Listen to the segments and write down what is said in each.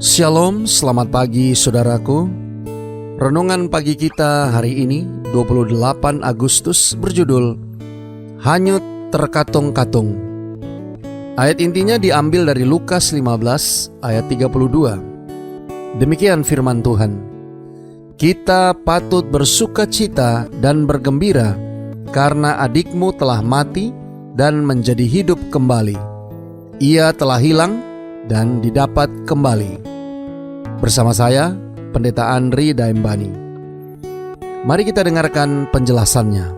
Shalom, selamat pagi saudaraku. Renungan pagi kita hari ini 28 Agustus berjudul Hanyut Terkatung-katung. Ayat intinya diambil dari Lukas 15 ayat 32. Demikian firman Tuhan. Kita patut bersukacita dan bergembira karena adikmu telah mati dan menjadi hidup kembali. Ia telah hilang dan didapat kembali. Bersama saya, Pendeta Andri Daimbani. Mari kita dengarkan penjelasannya.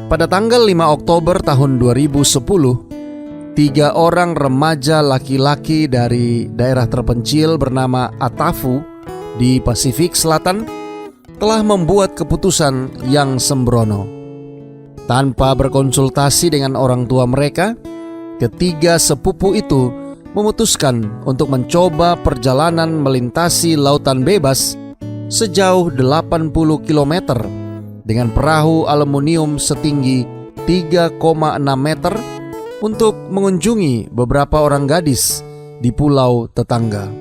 Pada tanggal 5 Oktober tahun 2010, 3 orang remaja laki-laki dari daerah terpencil bernama Atafu di Pasifik Selatan telah membuat keputusan yang sembrono. Tanpa berkonsultasi dengan orang tua mereka, ketiga sepupu itu memutuskan untuk mencoba perjalanan melintasi lautan bebas sejauh 80 km dengan perahu aluminium setinggi 3,6 meter untuk mengunjungi beberapa orang gadis di pulau tetangga.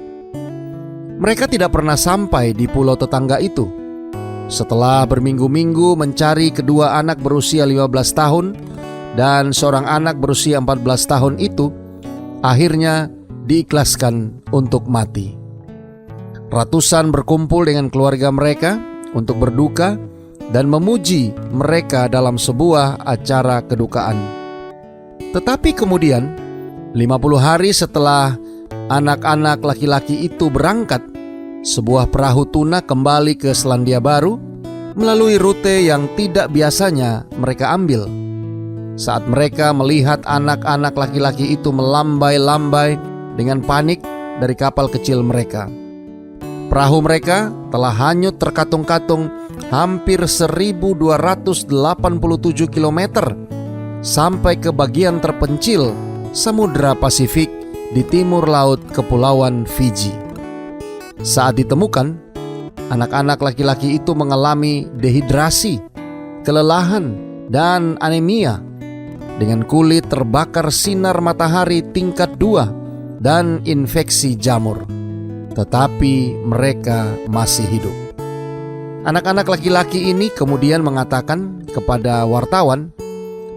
Mereka tidak pernah sampai di pulau tetangga itu. Setelah berminggu-minggu mencari kedua anak berusia 15 tahun dan seorang anak berusia 14 tahun itu, akhirnya diikhlaskan untuk mati. Ratusan berkumpul dengan keluarga mereka untuk berduka dan memuji mereka dalam sebuah acara kedukaan. Tetapi kemudian, 50 hari setelah anak-anak laki-laki itu berangkat, sebuah perahu tuna kembali ke Selandia Baru melalui rute yang tidak biasanya mereka ambil. Saat mereka melihat anak-anak laki-laki itu melambai-lambai dengan panik dari kapal kecil mereka. Perahu mereka telah hanyut terkatung-katung hampir 1287 km sampai ke bagian terpencil Samudra Pasifik di timur laut Kepulauan Fiji. Saat ditemukan, anak-anak laki-laki itu mengalami dehidrasi, kelelahan, dan anemia dengan kulit terbakar sinar matahari tingkat 2 dan infeksi jamur. Tetapi mereka masih hidup. Anak-anak laki-laki ini kemudian mengatakan kepada wartawan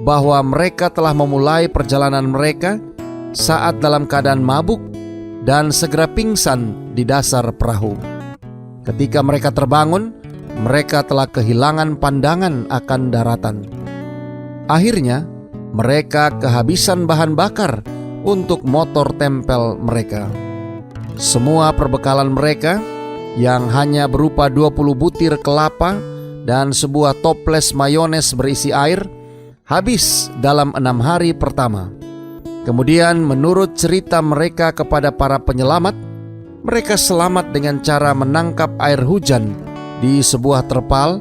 bahwa mereka telah memulai perjalanan mereka saat dalam keadaan mabuk dan segera pingsan di dasar perahu. Ketika mereka terbangun, mereka telah kehilangan pandangan akan daratan. Akhirnya, mereka kehabisan bahan bakar untuk motor tempel mereka. Semua perbekalan mereka yang hanya berupa 20 butir kelapa dan sebuah toples mayones berisi air habis dalam 6 hari pertama. Kemudian menurut cerita mereka kepada para penyelamat, mereka selamat dengan cara menangkap air hujan di sebuah terpal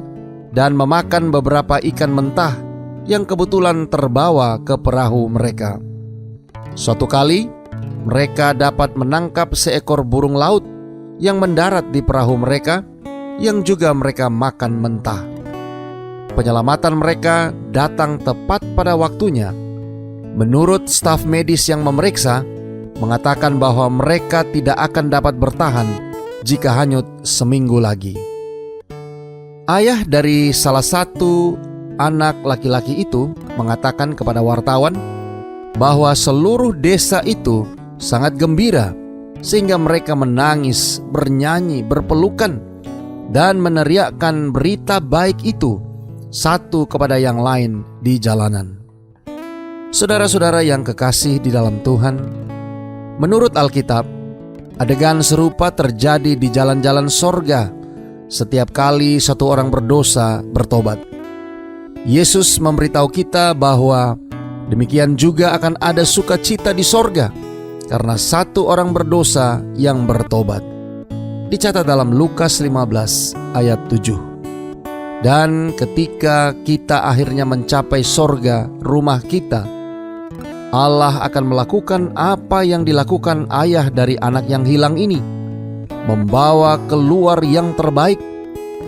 dan memakan beberapa ikan mentah yang kebetulan terbawa ke perahu mereka. Suatu kali, mereka dapat menangkap seekor burung laut yang mendarat di perahu mereka, yang juga mereka makan mentah. Penyelamatan mereka datang tepat pada waktunya. Menurut staf medis yang memeriksa, mengatakan bahwa mereka tidak akan dapat bertahan jika hanyut seminggu lagi. Ayah dari salah satu anak laki-laki itu mengatakan kepada wartawan bahwa seluruh desa itu sangat gembira sehingga mereka menangis, bernyanyi, berpelukan dan meneriakkan berita baik itu satu kepada yang lain di jalanan. Saudara-saudara yang kekasih di dalam Tuhan, menurut Alkitab, adegan serupa terjadi di jalan-jalan sorga setiap kali satu orang berdosa bertobat. Yesus memberitahu kita bahwa demikian juga akan ada sukacita di sorga karena satu orang berdosa yang bertobat. Dicatat dalam Lukas 15 ayat 7. Dan ketika kita akhirnya mencapai sorga, rumah kita, Allah akan melakukan apa yang dilakukan ayah dari anak yang hilang ini, membawa keluar yang terbaik.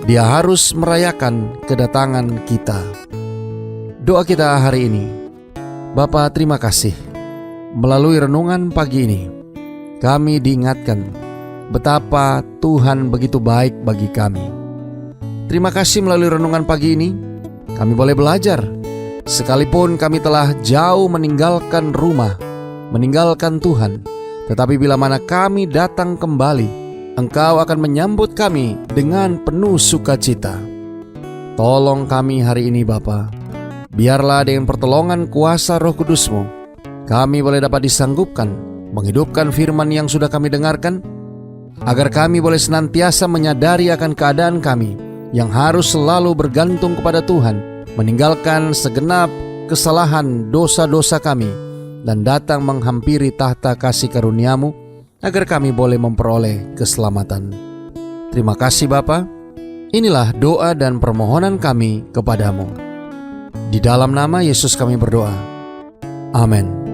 Dia harus merayakan kedatangan kita. Doa kita hari ini. Bapa, terima kasih. Melalui renungan pagi ini, kami diingatkan betapa Tuhan begitu baik bagi kami. Terima kasih melalui renungan pagi ini, kami boleh belajar. Sekalipun kami telah jauh meninggalkan rumah, meninggalkan Tuhan, tetapi bila mana kami datang kembali, Engkau akan menyambut kami dengan penuh sukacita. Tolong kami hari ini Bapa. Biarlah dengan pertolongan kuasa Roh Kudus-Mu, kami boleh dapat disanggupkan menghidupkan firman yang sudah kami dengarkan, agar kami boleh senantiasa menyadari akan keadaan kami yang harus selalu bergantung kepada Tuhan, meninggalkan segenap kesalahan dosa-dosa kami, dan datang menghampiri tahta kasih karunia-Mu, agar kami boleh memperoleh keselamatan. Terima kasih Bapa. Inilah doa dan permohonan kami kepadamu. Di dalam nama Yesus kami berdoa. Amin.